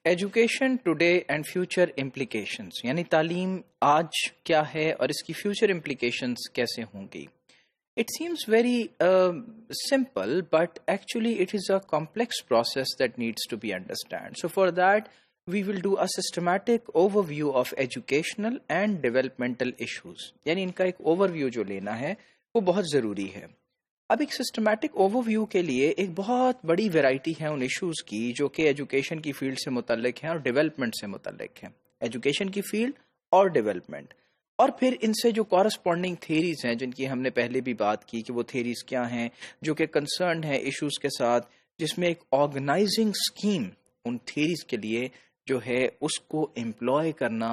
Education today and future implications, یعنی تعلیم آج کیا ہے اور اس کی فیوچر امپلیکیشنز کیسے ہوں گی. It seems very simple but actually it is a complex process that needs to be understand. So for that we will do a systematic overview of educational and developmental issues. یعنی ان کا ایک over view جو لینا ہے وہ بہت ضروری ہے. اب ایک سسٹمیٹک اوور ویو کے لیے ایک بہت بڑی ویرائٹی ہے ان ایشوز کی جو کہ ایجوکیشن کی فیلڈ سے متعلق ہیں اور ڈیولپمنٹ سے متعلق ہیں. ایجوکیشن کی فیلڈ اور ڈیولپمنٹ، اور پھر ان سے جو کورسپونڈنگ تھیریز ہیں جن کی ہم نے پہلے بھی بات کی کہ وہ تھیریز کیا ہیں جو کہ کنسرنڈ ہیں ایشوز کے ساتھ، جس میں ایک آرگنائزنگ اسکیم ان تھیریز کے لیے جو ہے اس کو امپلوائے کرنا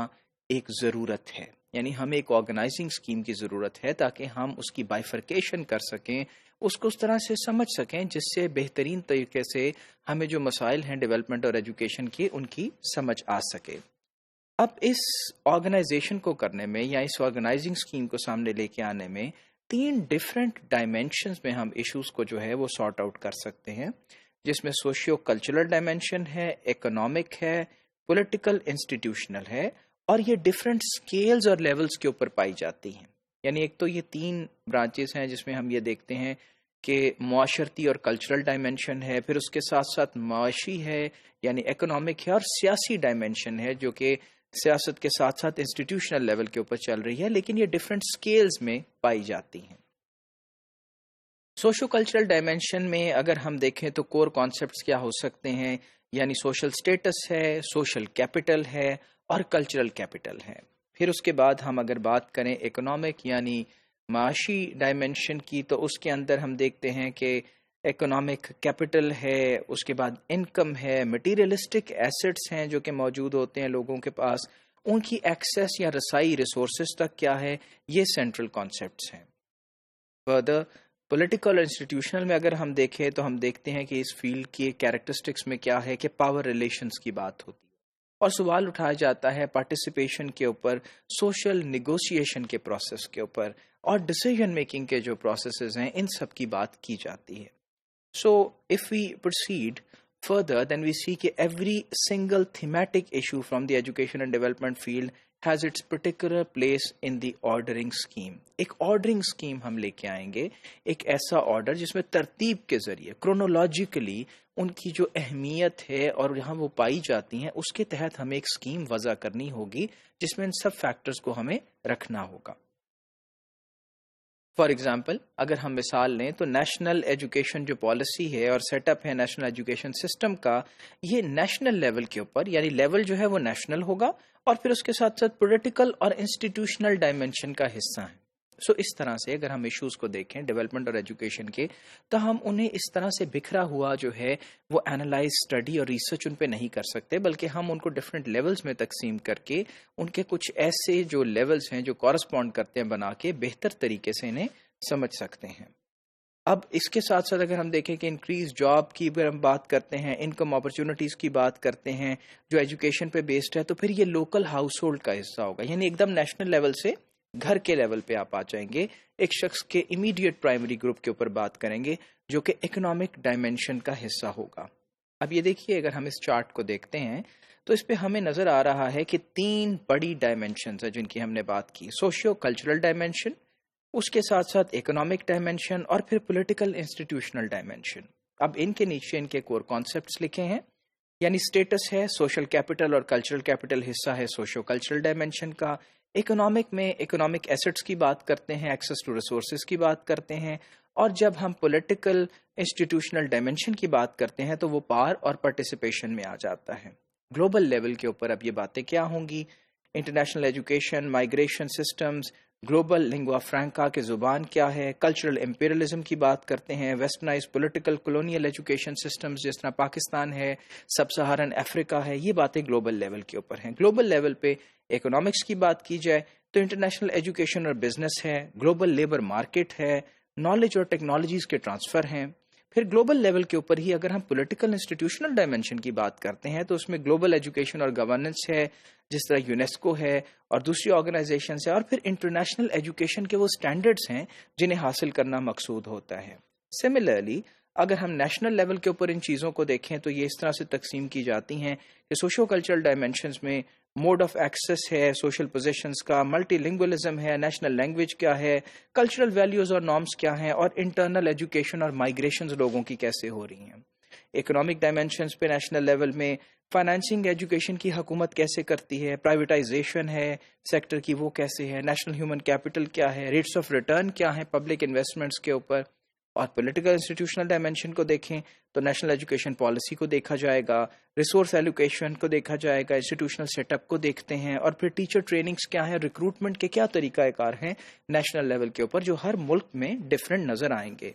ایک ضرورت ہے. یعنی ہمیں ایک آرگنائزنگ اسکیم کی ضرورت ہے تاکہ ہم اس کی بائیفرکیشن کر سکیں، اس کو اس طرح سے سمجھ سکیں جس سے بہترین طریقے سے ہمیں جو مسائل ہیں ڈیولپمنٹ اور ایجوکیشن کی ان کی سمجھ آ سکے. اب اس آرگنائزیشن کو کرنے میں یا اس آرگنائزنگ اسکیم کو سامنے لے کے آنے میں 3 ڈفرینٹ ڈائمینشنز میں ہم ایشوز کو جو ہے وہ سارٹ آؤٹ کر سکتے ہیں، جس میں سوشیو کلچرل ڈائمینشن ہے، اکنامک ہے، پولیٹیکل انسٹیٹیوشنل ہے، اور یہ ڈفرینٹ اسکیلز اور لیولز کے اوپر پائی جاتی ہیں. یعنی ایک تو یہ 3 برانچز ہیں جس میں ہم یہ دیکھتے ہیں کہ معاشرتی اور کلچرل ڈائمینشن ہے، پھر اس کے ساتھ ساتھ معاشی ہے یعنی اکنامک ہے، اور سیاسی ڈائمینشن ہے جو کہ سیاست کے ساتھ ساتھ انسٹیٹیوشنل لیول کے اوپر چل رہی ہے، لیکن یہ ڈفرینٹ اسکیلز میں پائی جاتی ہیں. سوشو کلچرل ڈائمینشن میں اگر ہم دیکھیں تو کور کانسیپٹس کیا ہو سکتے ہیں، یعنی سوشل سٹیٹس ہے، سوشل کیپٹل ہے اور کلچرل کیپٹل ہے. پھر اس کے بعد ہم اگر بات کریں اکنامک یعنی معاشی ڈائمینشن کی، تو اس کے اندر ہم دیکھتے ہیں کہ اکنامک کیپٹل ہے، اس کے بعد انکم ہے، مٹیریلسٹک ایسٹس ہیں جو کہ موجود ہوتے ہیں لوگوں کے پاس، ان کی ایکسیس یا رسائی ریسورسز تک کیا ہے، یہ سینٹرل کانسیپٹس ہیں. فردر پولیٹیکل انسٹیٹیوشنل میں اگر ہم دیکھیں تو ہم دیکھتے ہیں کہ اس فیلڈ کی کیریکٹرسٹکس میں کیا ہے کہ پاور ریلیشنز کی بات ہوتی ہے، اور سوال اٹھایا جاتا ہے پارٹیسپیشن کے اوپر، سوشل نیگوشیشن کے پروسیس کے اوپر، اور ڈیسیژن میکنگ کے جو پروسیسز ہیں ان سب کی بات کی جاتی ہے. So if we proceed further then we see کہ every single thematic issue from the education and development field has its particular place in the ordering scheme. ایک ordering scheme ہم لے کے آئیں گے، ایک ایسا آرڈر جس میں ترتیب کے ذریعے کرونولوجیکلی ان کی جو اہمیت ہے اور یہاں وہ پائی جاتی ہیں اس کے تحت ہمیں ایک اسکیم وضع کرنی ہوگی جس میں ان سب فیکٹرز کو ہمیں رکھنا ہوگا. فار ایگزامپل اگر ہم مثال لیں تو نیشنل ایجوکیشن جو پالیسی ہے اور سیٹ اپ ہے نیشنل ایجوکیشن سسٹم کا، یہ نیشنل لیول کے اوپر یعنی لیول جو ہے وہ نیشنل ہوگا، اور پھر اس کے ساتھ ساتھ پولیٹیکل اور انسٹیٹیوشنل ڈائمینشن کا حصہ ہیں. سو اس طرح سے اگر ہم ایشوز کو دیکھیں ڈیولپمنٹ اور ایجوکیشن کے، تو ہم انہیں اس طرح سے بکھرا ہوا جو ہے وہ اینالائز، اسٹڈی اور ریسرچ ان پہ نہیں کر سکتے، بلکہ ہم ان کو ڈفرینٹ لیولز میں تقسیم کر کے ان کے کچھ ایسے جو لیولز ہیں جو کورسپونڈ کرتے ہیں بنا کے بہتر طریقے سے انہیں سمجھ سکتے ہیں. اب اس کے ساتھ ساتھ اگر ہم دیکھیں کہ انکریز جاب کی اگر ہم بات کرتے ہیں، انکم اپرچونٹیز کی بات کرتے ہیں جو ایجوکیشن پہ بیسڈ ہے، تو پھر یہ لوکل ہاؤس ہولڈ کا حصہ ہوگا. یعنی ایک دم نیشنل لیول سے گھر کے لیول پہ آپ آ جائیں گے، ایک شخص کے امیڈیٹ پرائمری گروپ کے اوپر بات کریں گے جو کہ اکنامک ڈائمینشن کا حصہ ہوگا. اب یہ دیکھیے اگر ہم اس چارٹ کو دیکھتے ہیں تو اس پہ ہمیں نظر آ رہا ہے کہ 3 بڑی ڈائمینشنز ہیں جن کی ہم نے بات کی. سوشیو کلچرل ڈائمینشن، اس کے ساتھ ساتھ اکنامک ڈائمینشن، اور پھر پولیٹیکل انسٹیٹیوشنل ڈائمینشن. اب ان کے نیچے ان کے کور کانسیپٹس لکھے ہیں، یعنی سٹیٹس ہے، سوشل کیپٹل اور کلچرل کیپٹل حصہ ہے سوشیو کلچرل ڈائمینشن کا. اکنامک میں اکنامک ایسٹس کی بات کرتے ہیں، ایکسیس ٹو ریسورسز کی بات کرتے ہیں، اور جب ہم پولیٹیکل انسٹیٹیوشنل ڈائمینشن کی بات کرتے ہیں تو وہ پاور اور پارٹیسپیشن میں آ جاتا ہے. گلوبل لیول کے اوپر اب یہ باتیں کیا ہوں گی، international education, migration systems, global lingua franca کے زبان کیا ہے، کلچرل امپیریلزم کی بات کرتے ہیں، westernised political colonial education systems جس طرح پاکستان ہے، سب سہارن افریقہ ہے، یہ باتیں گلوبل لیول کے اوپر ہیں. گلوبل لیول پہ اکنامکس کی بات کی جائے تو انٹرنیشنل ایجوکیشن اور بزنس ہے، گلوبل لیبر مارکیٹ ہے، نالج اور ٹیکنالوجیز کے ٹرانسفر ہیں. پھر گلوبل لیول کے اوپر ہی اگر ہم پولیٹیکل انسٹیٹیوشنل ڈائمینشن کی بات کرتے ہیں تو اس میں گلوبل ایجوکیشن اور گورننس ہے جس طرح یونیسکو ہے اور دوسری آرگنائزیشنز ہیں، اور پھر انٹرنیشنل ایجوکیشن کے وہ سٹینڈرڈز ہیں جنہیں حاصل کرنا مقصود ہوتا ہے. سملرلی اگر ہم نیشنل لیول کے اوپر ان چیزوں کو دیکھیں تو یہ اس طرح سے تقسیم کی جاتی ہیں کہ سوشو کلچرل ڈائمینشنز میں موڈ آف ایکسیس ہے سوشل پوزیشنز کا، ملٹی لنگولزم ہے، نیشنل لینگویج کیا ہے، کلچرل ویلیوز اور نارمز کیا ہیں، اور انٹرنل ایجوکیشن اور مائگریشنز لوگوں کی کیسے ہو رہی ہیں۔ اکنامک ڈائمینشنز پہ نیشنل لیول میں فائنانسنگ ایجوکیشن کی حکومت کیسے کرتی ہے، پرائیویٹائزیشن ہے سیکٹر کی وہ کیسے ہے، نیشنل ہیومن کیپٹل کیا ہے، ریٹس آف ریٹرن کیا ہے پبلک انویسٹمنٹس کے اوپر۔ اور پولیٹیکل انسٹیٹیوشنل ڈائمینشن کو دیکھیں تو نیشنل ایجوکیشن پالیسی کو دیکھا جائے گا، ریسورس ایلوکیشن کو دیکھا جائے گا، انسٹیٹیوشنل سیٹ اپ کو دیکھتے ہیں، اور پھر ٹیچر ٹریننگز کیا ہیں، ریکروٹمنٹ کے کیا طریقہ کار ہیں نیشنل لیول کے اوپر جو ہر ملک میں ڈفرینٹ نظر آئیں گے۔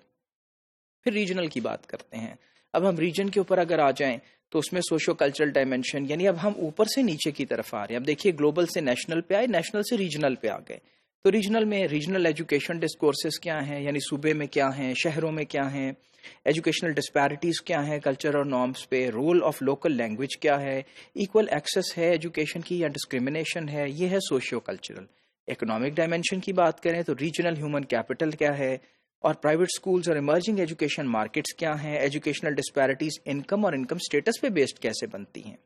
پھر ریجنل کی بات کرتے ہیں۔ اب ہم ریجن کے اوپر اگر آ جائیں تو اس میں سوشو کلچرل ڈائمینشن، یعنی اب ہم اوپر سے نیچے کی طرف آ رہے ہیں۔ اب دیکھیے گلوبل سے نیشنل پہ آئے، نیشنل سے ریجنل پہ آ گئے، تو ریجنل میں ریجنل ایجوکیشن ڈسکورسز کیا ہیں، یعنی صوبے میں کیا ہیں، شہروں میں کیا ہیں، ایجوکیشنل ڈسپیرٹیز کیا ہیں کلچر اور نارمز پہ، رول آف لوکل لینگویج کیا ہے، ایکول ایکسیس ہے ایجوکیشن کی یا ڈسکریمنیشن ہے، یہ ہے سوشیو کلچرل۔ اکنامک ڈائمینشن کی بات کریں تو ریجنل ہیومن کیپٹل کیا ہے، اور پرائیویٹ سکولز اور ایمرجنگ ایجوکیشن مارکیٹس کیا ہیں، ایجوکیشنل ڈسپیرٹیز انکم اور انکم سٹیٹس پہ بیسڈ کیسے بنتی ہیں۔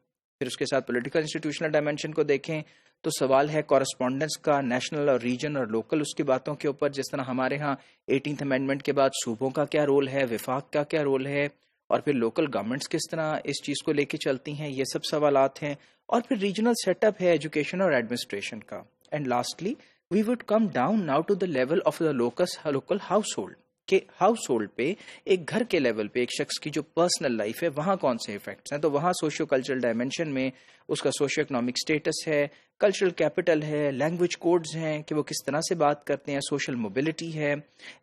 پھر اس کے ساتھ پولیٹیکل انسٹیٹیوشنل ڈائمینشن کو دیکھیں تو سوال ہے کورسپونڈنس کا، نیشنل اور ریجن اور لوکل اس کی باتوں کے اوپر، جس طرح ہمارے ہاں 18th امینڈمنٹ کے بعد صوبوں کا کیا رول ہے، وفاق کا کیا رول ہے، اور پھر لوکل گورنمنٹس کس طرح اس چیز کو لے کے چلتی ہیں، یہ سب سوالات ہیں۔ اور پھر ریجنل سیٹ اپ ہے ایجوکیشن اور ایڈمنسٹریشن کا۔ And lastly we would come down now to the level of the local household, کہ ہاؤس ہولڈ پہ ایک گھر کے لیول پہ ایک شخص کی جو پرسنل لائف ہے وہاں کون سے ایفیکٹس ہیں۔ تو وہاں سوشیو کلچرل ڈائمینشن میں اس کا سوشیو اکنامک سٹیٹس ہے، کلچرل کیپٹل ہے، لینگویج کوڈز ہیں کہ وہ کس طرح سے بات کرتے ہیں، سوشل موبلٹی ہے،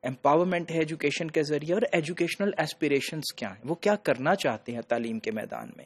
امپاورمنٹ ہے ایجوکیشن کے ذریعے، اور ایجوکیشنل ایسپیریشنز کیا ہیں، وہ کیا کرنا چاہتے ہیں تعلیم کے میدان میں۔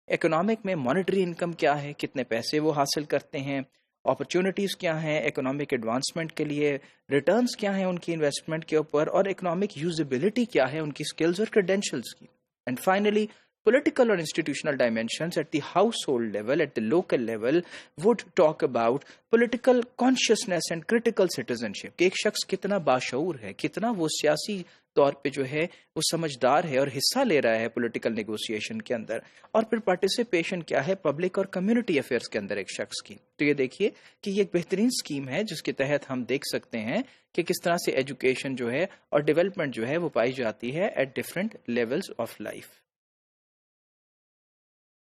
اکنامک میں مانیٹری انکم کیا ہے، کتنے پیسے وہ حاصل کرتے ہیں، اپرچونٹیز کیا ہیں اکنامک ایڈوانسمنٹ کے لیے، ریٹرنز کیا ہیں ان کی انویسٹمنٹ کے اوپر، اور اکنامک یوزیبلٹی کیا ہے ان کی سکلز اور کریڈینشلز کی۔ اینڈ فائنلی political اور institutional dimensions at the household level, at the local level would talk about political consciousness and critical citizenship، کہ ایک شخص کتنا باشعور ہے، کتنا وہ سیاسی طور پہ جو ہے وہ سمجھدار ہے اور حصہ لے رہا ہے پولیٹیکل نیگوسیشن کے اندر، اور پھر پارٹیسپیشن کیا ہے پبلک اور کمیونٹی افیئرس کے اندر ایک شخص کی۔ تو یہ دیکھیے کہ یہ ایک بہترین اسکیم ہے جس کے تحت ہم دیکھ سکتے ہیں کہ کس طرح سے ایجوکیشن جو ہے اور ڈیولپمنٹ جو ہے وہ پائی جاتی ہے at different levels of life.